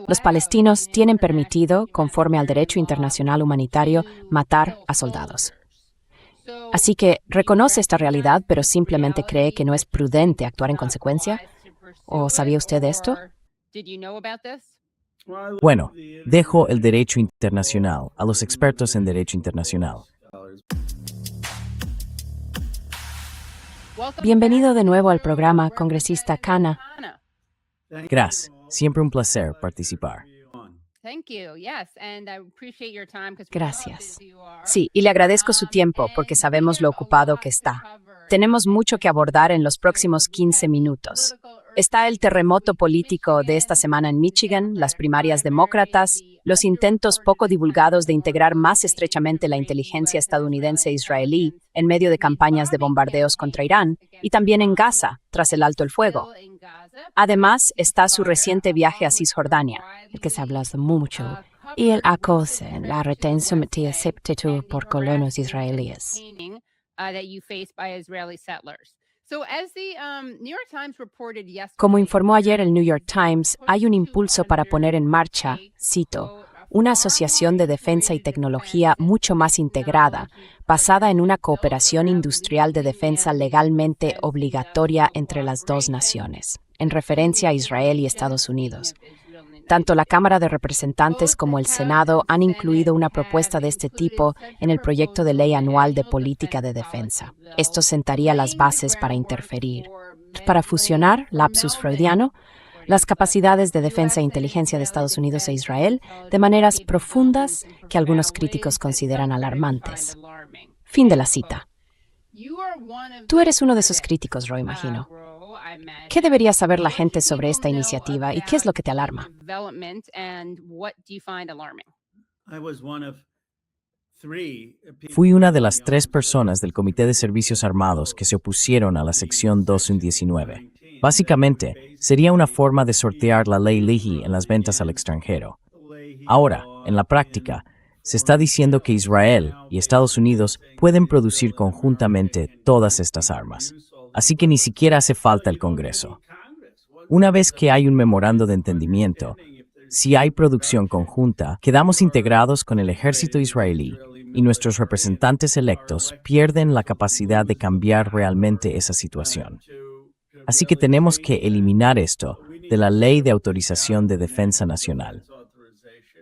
Los palestinos tienen permitido, conforme al derecho internacional humanitario, matar a soldados. Así que reconoce esta realidad, pero simplemente cree que no es prudente actuar en consecuencia. ¿O sabía usted de esto? Bueno, dejo el derecho internacional a los expertos en derecho internacional. Bienvenido de nuevo al programa, congresista Khanna. Gracias, siempre un placer participar. Gracias. Sí, y le agradezco su tiempo porque sabemos lo ocupado que está. Tenemos mucho que abordar en los próximos 15 minutos. Está el terremoto político de esta semana en Michigan, las primarias demócratas, los intentos poco divulgados de integrar más estrechamente la inteligencia estadounidense e israelí en medio de campañas de bombardeos contra Irán, y también en Gaza, tras el alto el fuego. Además, está su reciente viaje a Cisjordania, el que se habla mucho, y el acoso en la retención de por colonos israelíes. Como informó ayer el New York Times, hay un impulso para poner en marcha, cito, una asociación de defensa y tecnología mucho más integrada, basada en una cooperación industrial de defensa legalmente obligatoria entre las dos naciones, en referencia a Israel y Estados Unidos. Tanto la Cámara de Representantes como el Senado han incluido una propuesta de este tipo en el proyecto de ley anual de política de defensa. Esto sentaría las bases para interferir, para fusionar, lapsus freudiano, las capacidades de defensa e inteligencia de Estados Unidos e Israel de maneras profundas que algunos críticos consideran alarmantes. Fin de la cita. Tú eres uno de esos críticos, Roy, imagino. ¿Qué debería saber la gente sobre esta iniciativa y qué es lo que te alarma? Fui una de las 3 personas del Comité de Servicios Armados que se opusieron a la sección 219. Básicamente, sería una forma de sortear la ley Leahy en las ventas al extranjero. Ahora, en la práctica, se está diciendo que Israel y Estados Unidos pueden producir conjuntamente todas estas armas. Así que ni siquiera hace falta el Congreso. Una vez que hay un memorando de entendimiento, si hay producción conjunta, quedamos integrados con el ejército israelí y nuestros representantes electos pierden la capacidad de cambiar realmente esa situación. Así que tenemos que eliminar esto de la Ley de Autorización de Defensa Nacional.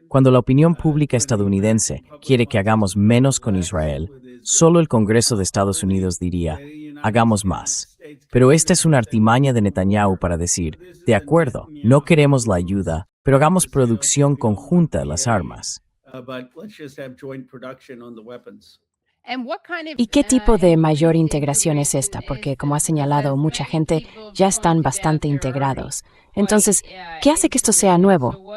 Cuando la opinión pública estadounidense quiere que hagamos menos con Israel, solo el Congreso de Estados Unidos diría, hagamos más. Pero esta es una artimaña de Netanyahu para decir, de acuerdo, no queremos la ayuda, pero hagamos producción conjunta de las armas. ¿Y qué tipo de mayor integración es esta? Porque, como ha señalado mucha gente, ya están bastante integrados. Entonces, ¿qué hace que esto sea nuevo?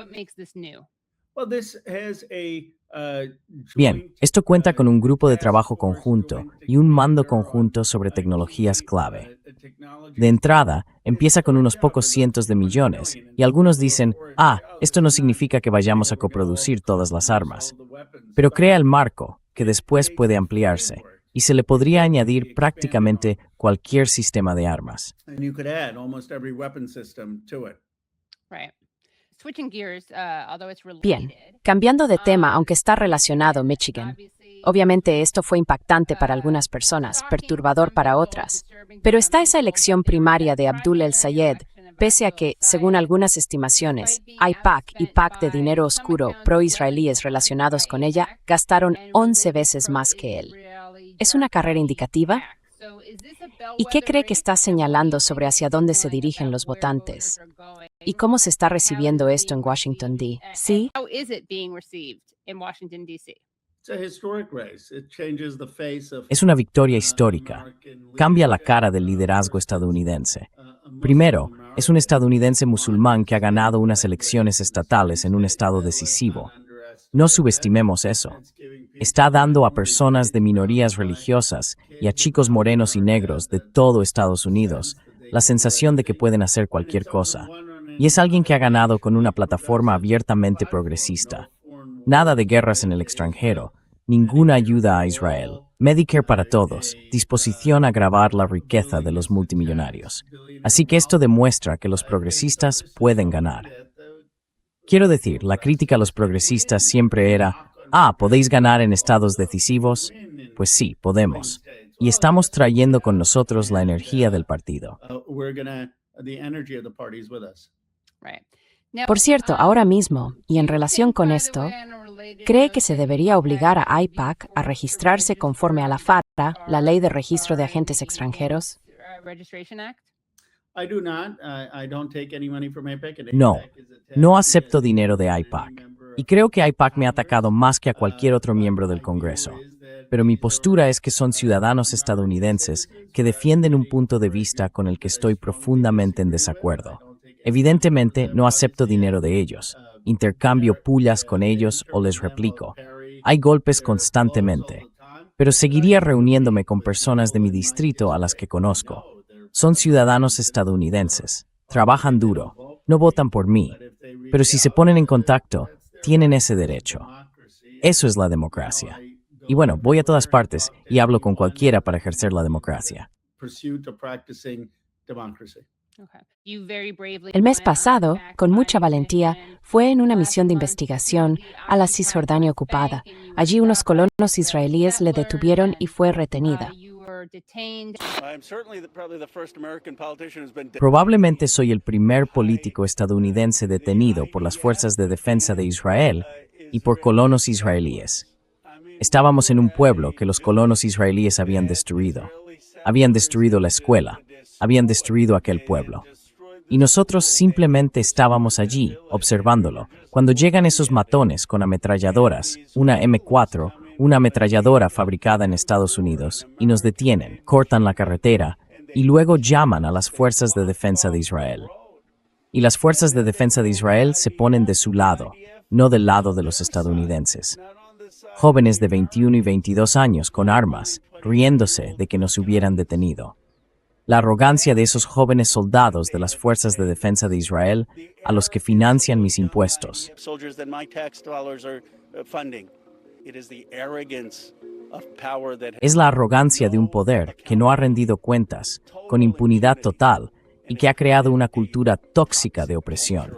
Bien, esto cuenta con un grupo de trabajo conjunto y un mando conjunto sobre tecnologías clave. De entrada, empieza con unos pocos cientos de millones, y algunos dicen, esto no significa que vayamos a coproducir todas las armas. Pero crea el marco, que después puede ampliarse, y se le podría añadir prácticamente cualquier sistema de armas. Bien, cambiando de tema, aunque está relacionado, Michigan. Obviamente esto fue impactante para algunas personas, perturbador para otras. Pero está esa elección primaria de Abdul el-Sayed, pese a que, según algunas estimaciones, AIPAC y PAC de dinero oscuro pro-israelíes relacionados con ella gastaron 11 veces más que él. ¿Es una carrera indicativa? ¿Y qué cree que está señalando sobre hacia dónde se dirigen los votantes? ¿Y cómo se está recibiendo esto en Washington, D.C.? Es una victoria histórica. Cambia la cara del liderazgo estadounidense. Primero, es un estadounidense musulmán que ha ganado unas elecciones estatales en un estado decisivo. No subestimemos eso. Está dando a personas de minorías religiosas y a chicos morenos y negros de todo Estados Unidos la sensación de que pueden hacer cualquier cosa. Y es alguien que ha ganado con una plataforma abiertamente progresista. Nada de guerras en el extranjero, ninguna ayuda a Israel, Medicare para todos, disposición a agravar la riqueza de los multimillonarios. Así que esto demuestra que los progresistas pueden ganar. Quiero decir, la crítica a los progresistas siempre era, ¿podéis ganar en estados decisivos? Pues sí, podemos. Y estamos trayendo con nosotros la energía del partido. Por cierto, ahora mismo, y en relación con esto, ¿cree que se debería obligar a AIPAC a registrarse conforme a la FARA, la Ley de Registro de Agentes Extranjeros? No, no acepto dinero de AIPAC. Y creo que AIPAC me ha atacado más que a cualquier otro miembro del Congreso. Pero mi postura es que son ciudadanos estadounidenses que defienden un punto de vista con el que estoy profundamente en desacuerdo. Evidentemente, no acepto dinero de ellos. Intercambio pullas con ellos o les replico. Hay golpes constantemente. Pero seguiría reuniéndome con personas de mi distrito a las que conozco. Son ciudadanos estadounidenses. Trabajan duro. No votan por mí. Pero si se ponen en contacto, tienen ese derecho. Eso es la democracia. Y bueno, voy a todas partes y hablo con cualquiera para ejercer la democracia. El mes pasado, con mucha valentía, fue en una misión de investigación a la Cisjordania ocupada. Allí unos colonos israelíes le detuvieron y fue retenida. Probablemente soy el primer político estadounidense detenido por las Fuerzas de Defensa de Israel y por colonos israelíes. Estábamos en un pueblo que los colonos israelíes habían destruido. Habían destruido la escuela. Habían destruido aquel pueblo. Y nosotros simplemente estábamos allí, observándolo, cuando llegan esos matones con ametralladoras, una M4, una ametralladora fabricada en Estados Unidos, y nos detienen, cortan la carretera, y luego llaman a las Fuerzas de Defensa de Israel. Y las Fuerzas de Defensa de Israel se ponen de su lado, no del lado de los estadounidenses. Jóvenes de 21 y 22 años con armas, riéndose de que nos hubieran detenido. La arrogancia de esos jóvenes soldados de las Fuerzas de Defensa de Israel a los que financian mis impuestos. Es la arrogancia de un poder que no ha rendido cuentas, con impunidad total, y que ha creado una cultura tóxica de opresión.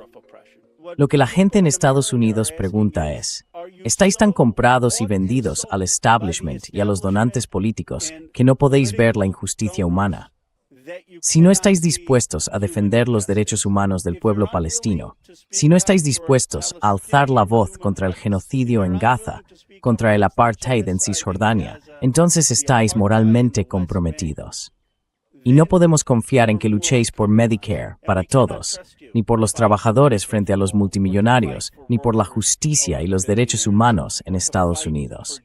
Lo que la gente en Estados Unidos pregunta es, ¿estáis tan comprados y vendidos al establishment y a los donantes políticos que no podéis ver la injusticia humana? Si no estáis dispuestos a defender los derechos humanos del pueblo palestino, si no estáis dispuestos a alzar la voz contra el genocidio en Gaza, contra el apartheid en Cisjordania, entonces estáis moralmente comprometidos. Y no podemos confiar en que luchéis por Medicare para todos, ni por los trabajadores frente a los multimillonarios, ni por la justicia y los derechos humanos en Estados Unidos.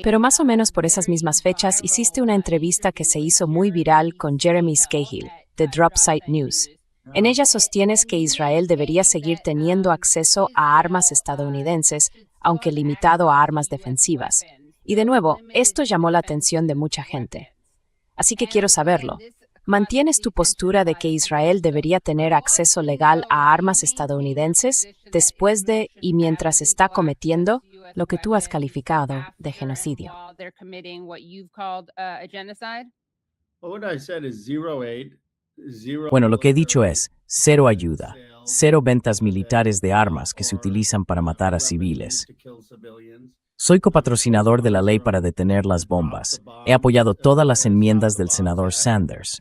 Pero más o menos por esas mismas fechas hiciste una entrevista que se hizo muy viral con Jeremy Scahill, de Dropsite News. En ella sostienes que Israel debería seguir teniendo acceso a armas estadounidenses, aunque limitado a armas defensivas. Y de nuevo, esto llamó la atención de mucha gente. Así que quiero saberlo. ¿Mantienes tu postura de que Israel debería tener acceso legal a armas estadounidenses después de y mientras está cometiendo lo que tú has calificado de genocidio? Bueno, lo que he dicho es, cero ayuda, cero ventas militares de armas que se utilizan para matar a civiles. Soy copatrocinador de la ley para detener las bombas. He apoyado todas las enmiendas del senador Sanders.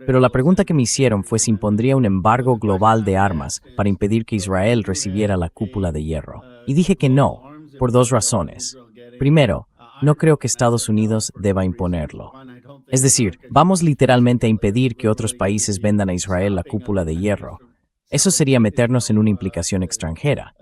Pero la pregunta que me hicieron fue si impondría un embargo global de armas para impedir que Israel recibiera la cúpula de hierro. Y dije que no, por dos razones. Primero, no creo que Estados Unidos deba imponerlo. Es decir, vamos literalmente a impedir que otros países vendan a Israel la cúpula de hierro. Eso sería meternos en una implicación extranjera.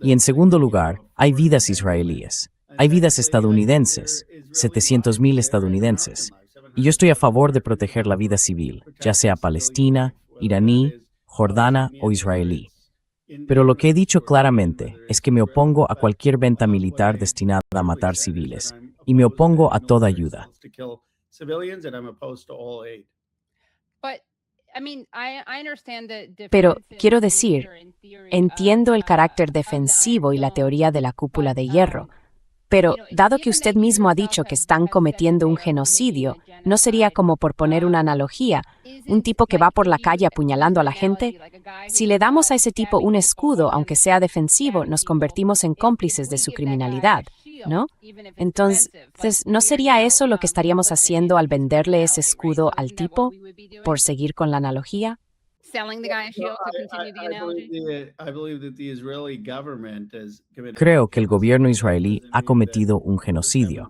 Y en segundo lugar, hay vidas israelíes. Hay vidas estadounidenses, 700,000 estadounidenses. Y yo estoy a favor de proteger la vida civil, ya sea palestina, iraní, jordana o israelí. Pero lo que he dicho claramente es que me opongo a cualquier venta militar destinada a matar civiles, y me opongo a toda ayuda. Pero quiero decir, entiendo el carácter defensivo y la teoría de la cúpula de hierro, Pero, dado que usted mismo ha dicho que están cometiendo un genocidio, ¿no sería como, por poner una analogía, un tipo que va por la calle apuñalando a la gente? Si le damos a ese tipo un escudo, aunque sea defensivo, nos convertimos en cómplices de su criminalidad, ¿no? Entonces, ¿no sería eso lo que estaríamos haciendo al venderle ese escudo al tipo, por seguir con la analogía? Selling the guy a No, shield to continue the analogy? I believe that the Israeli government has committed Creo que el gobierno israelí ha cometido un genocidio,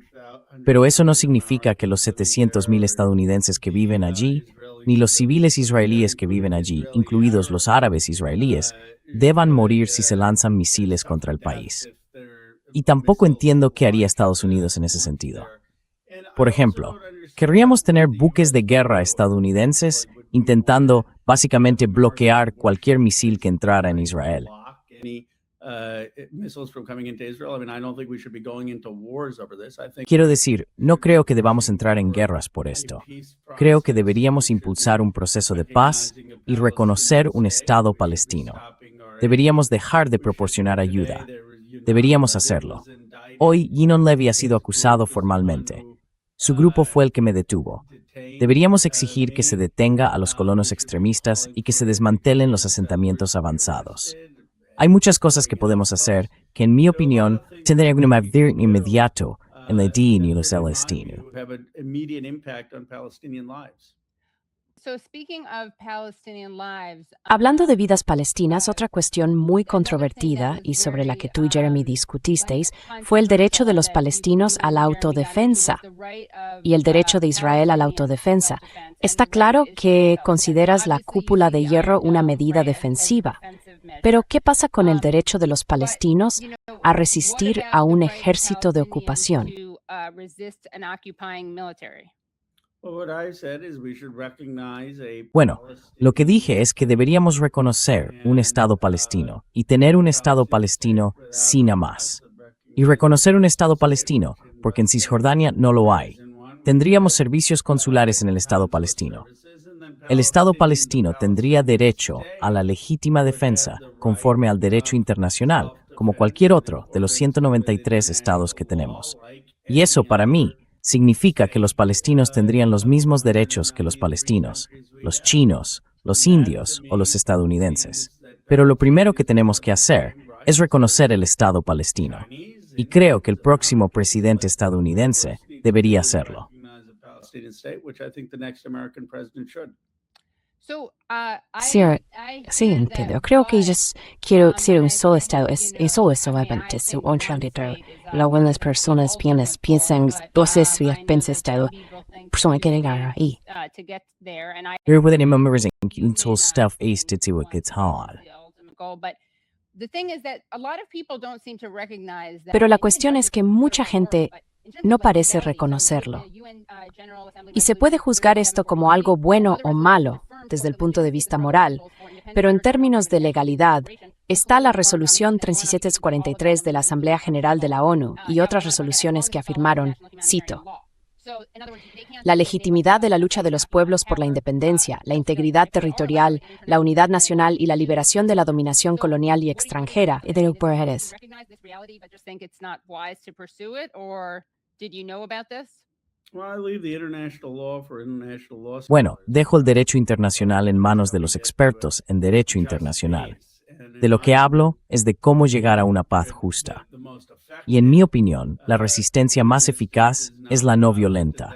pero eso no significa que los 700,000 estadounidenses que viven allí, ni los civiles israelíes que viven allí, incluidos los árabes israelíes, deban morir si se lanzan misiles contra el país. Y tampoco entiendo qué haría Estados Unidos en ese sentido. Por ejemplo, ¿querríamos tener buques de guerra estadounidenses intentando básicamente bloquear cualquier misil que entrara en Israel? Quiero decir, no creo que debamos entrar en guerras por esto. Creo que deberíamos impulsar un proceso de paz y reconocer un Estado palestino. Deberíamos dejar de proporcionar ayuda. Deberíamos hacerlo. Hoy, Yinon Levy ha sido acusado formalmente. Su grupo fue el que me detuvo. Deberíamos exigir que se detenga a los colonos extremistas y que se desmantelen los asentamientos avanzados. Hay muchas cosas que podemos hacer que, en mi opinión, tendrían un impacto inmediato en la vida y los palestinos. So speaking of Palestinian lives, Hablando de vidas palestinas, otra cuestión muy controvertida y sobre la que tú y Jeremy discutisteis fue el derecho de los palestinos a la autodefensa y el derecho de Israel a la autodefensa. Está claro que consideras la cúpula de hierro una medida defensiva, pero ¿qué pasa con el derecho de los palestinos a resistir a un ejército de ocupación? Bueno, lo que dije es que deberíamos reconocer un Estado palestino y tener un Estado palestino sin Hamas. Y reconocer un Estado palestino, porque en Cisjordania no lo hay. Tendríamos servicios consulares en el Estado palestino. El Estado palestino tendría derecho a la legítima defensa conforme al derecho internacional, como cualquier otro de los 193 estados que tenemos. Y eso, para mí, significa que los palestinos tendrían los mismos derechos que los palestinos, los chinos, los indios o los estadounidenses. Pero lo primero que tenemos que hacer es reconocer el Estado palestino. Y creo que el próximo presidente estadounidense debería hacerlo. Sí, entiendo. Creo que ellos quiero decir un solo estado. Es solamente su otro. Luego las personas piensan, entonces piensa estado. Persona que llegar ahí. Pero pueden memorizar que un solo stuff es que it's hard. Pero la cuestión es que mucha gente no parece reconocerlo. Y se puede juzgar esto como algo bueno o malo desde el punto de vista moral, pero en términos de legalidad, está la Resolución 3743 de la Asamblea General de la ONU y otras resoluciones que afirmaron, cito, la legitimidad de la lucha de los pueblos por la independencia, la integridad territorial, la unidad nacional y la liberación de la dominación colonial y extranjera y de los poderes. Bueno, dejo el derecho internacional en manos de los expertos en derecho internacional. De lo que hablo es de cómo llegar a una paz justa. Y en mi opinión, la resistencia más eficaz es la no violenta.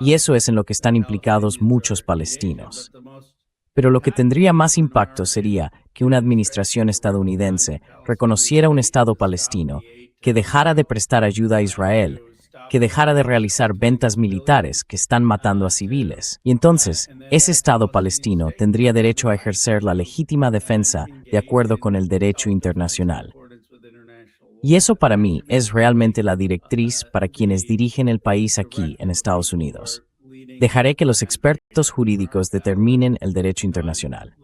Y eso es en lo que están implicados muchos palestinos. Pero lo que tendría más impacto sería que una administración estadounidense reconociera un Estado palestino, que dejara de prestar ayuda a Israel, que dejara de realizar ventas militares que están matando a civiles. Y entonces, ese Estado palestino tendría derecho a ejercer la legítima defensa de acuerdo con el derecho internacional. Y eso para mí es realmente la directriz para quienes dirigen el país aquí en Estados Unidos. Dejaré que los expertos jurídicos determinen el derecho internacional.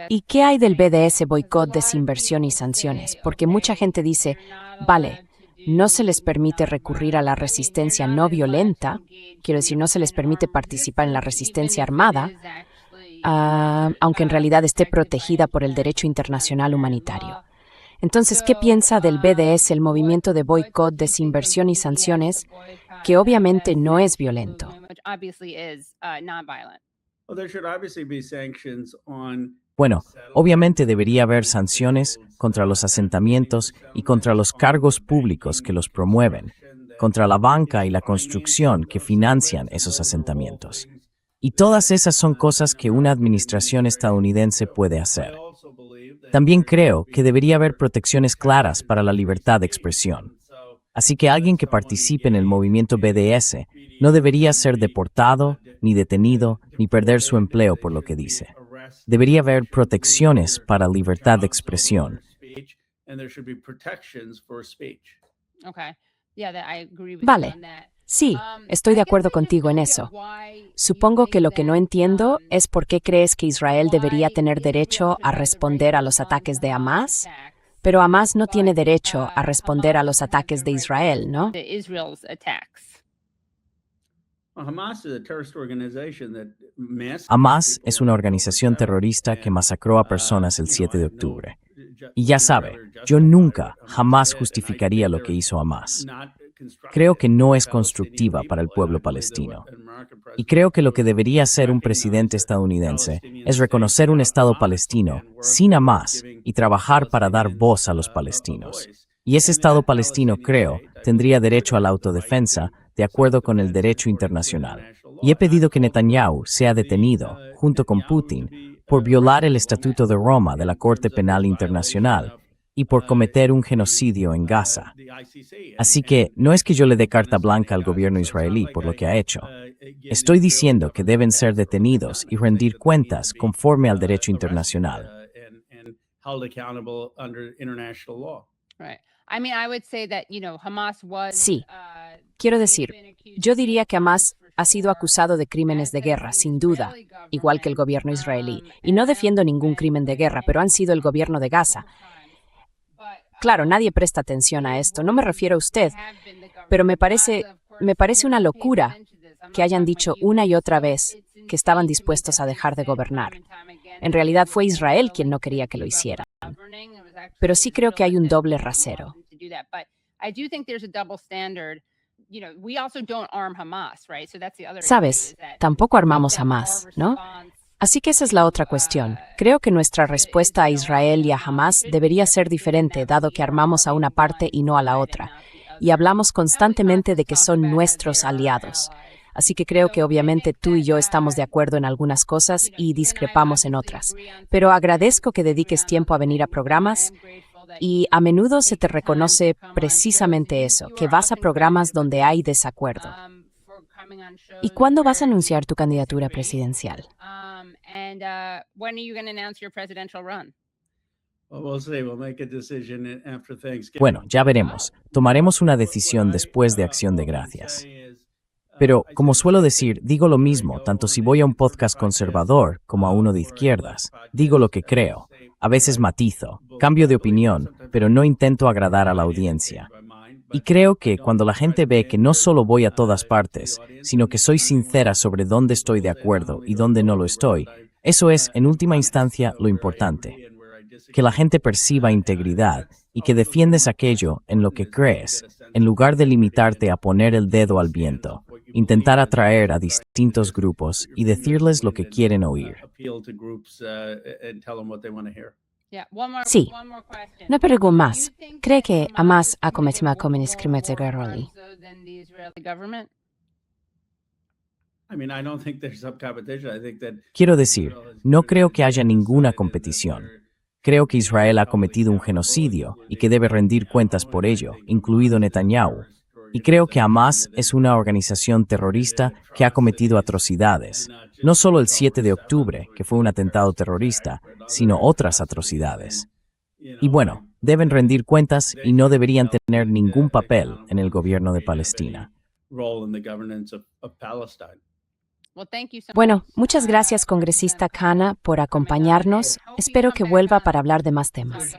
¿Y qué hay del BDS, boicot, desinversión y sanciones? Porque mucha gente dice, vale, no se les permite recurrir a la resistencia no violenta, quiero decir, no se les permite participar en la resistencia armada, aunque en realidad esté protegida por el derecho internacional humanitario. Entonces, ¿qué piensa del BDS, el movimiento de boicot, desinversión y sanciones, que obviamente no es violento? Well, there should obviously be sanctions on Bueno, obviamente debería haber sanciones contra los asentamientos y contra los cargos públicos que los promueven, contra la banca y la construcción que financian esos asentamientos. Y todas esas son cosas que una administración estadounidense puede hacer. También creo que debería haber protecciones claras para la libertad de expresión. Así que alguien que participe en el movimiento BDS no debería ser deportado, ni detenido, ni perder su empleo por lo que dice. Debería haber protecciones para libertad de expresión. Vale. Sí, estoy de acuerdo contigo en eso. Supongo que lo que no entiendo es por qué crees que Israel debería tener derecho a responder a los ataques de Hamás, pero Hamás no tiene derecho a responder a los ataques de Israel, ¿no? Hamás es una organización terrorista que masacró a personas el 7 de octubre. Y ya sabe, yo nunca, jamás justificaría lo que hizo Hamás. Creo que no es constructiva para el pueblo palestino. Y creo que lo que debería hacer un presidente estadounidense es reconocer un Estado palestino sin Hamás y trabajar para dar voz a los palestinos. Y ese Estado palestino, creo, tendría derecho a la autodefensa de acuerdo con el derecho internacional. Y he pedido que Netanyahu sea detenido, junto con Putin, por violar el Estatuto de Roma de la Corte Penal Internacional y por cometer un genocidio en Gaza. Así que no es que yo le dé carta blanca al gobierno israelí por lo que ha hecho. Estoy diciendo que deben ser detenidos y rendir cuentas conforme al derecho internacional. Sí, quiero decir, yo diría que Hamás ha sido acusado de crímenes de guerra, sin duda, igual que el gobierno israelí. Y no defiendo ningún crimen de guerra, pero han sido el gobierno de Gaza. Claro, nadie presta atención a esto, no me refiero a usted, pero me parece una locura que hayan dicho una y otra vez que estaban dispuestos a dejar de gobernar. En realidad fue Israel quien no quería que lo hicieran. Pero sí creo que hay un doble rasero. Sabes, tampoco armamos Hamás, ¿no? Así que esa es la otra cuestión. Creo que nuestra respuesta a Israel y a Hamás debería ser diferente, dado que armamos a una parte y no a la otra. Y hablamos constantemente de que son nuestros aliados. Así que creo que obviamente tú y yo estamos de acuerdo en algunas cosas y discrepamos en otras. Pero agradezco que dediques tiempo a venir a programas y a menudo se te reconoce precisamente eso, que vas a programas donde hay desacuerdo. ¿Y cuándo vas a anunciar tu candidatura presidencial? Bueno, ya veremos. Tomaremos una decisión después de Acción de Gracias. Pero, como suelo decir, digo lo mismo, tanto si voy a un podcast conservador como a uno de izquierdas. Digo lo que creo. A veces matizo, cambio de opinión, pero no intento agradar a la audiencia. Y creo que cuando la gente ve que no solo voy a todas partes, sino que soy sincera sobre dónde estoy de acuerdo y dónde no lo estoy, eso es, en última instancia, lo importante. Que la gente perciba integridad y que defiendes aquello en lo que crees, en lugar de limitarte a poner el dedo al viento, intentar atraer a distintos grupos y decirles lo que quieren oír. Sí, una pregunta más. ¿Cree que Hamás ha cometido crímenes de guerra? Quiero decir, no creo que haya ninguna competición. Creo que Israel ha cometido un genocidio y que debe rendir cuentas por ello, incluido Netanyahu. Y creo que Hamás es una organización terrorista que ha cometido atrocidades. No solo el 7 de octubre, que fue un atentado terrorista, sino otras atrocidades. Y bueno, deben rendir cuentas y no deberían tener ningún papel en el gobierno de Palestina. Bueno, muchas gracias, congresista Khanna, por acompañarnos. Espero que vuelva para hablar de más temas.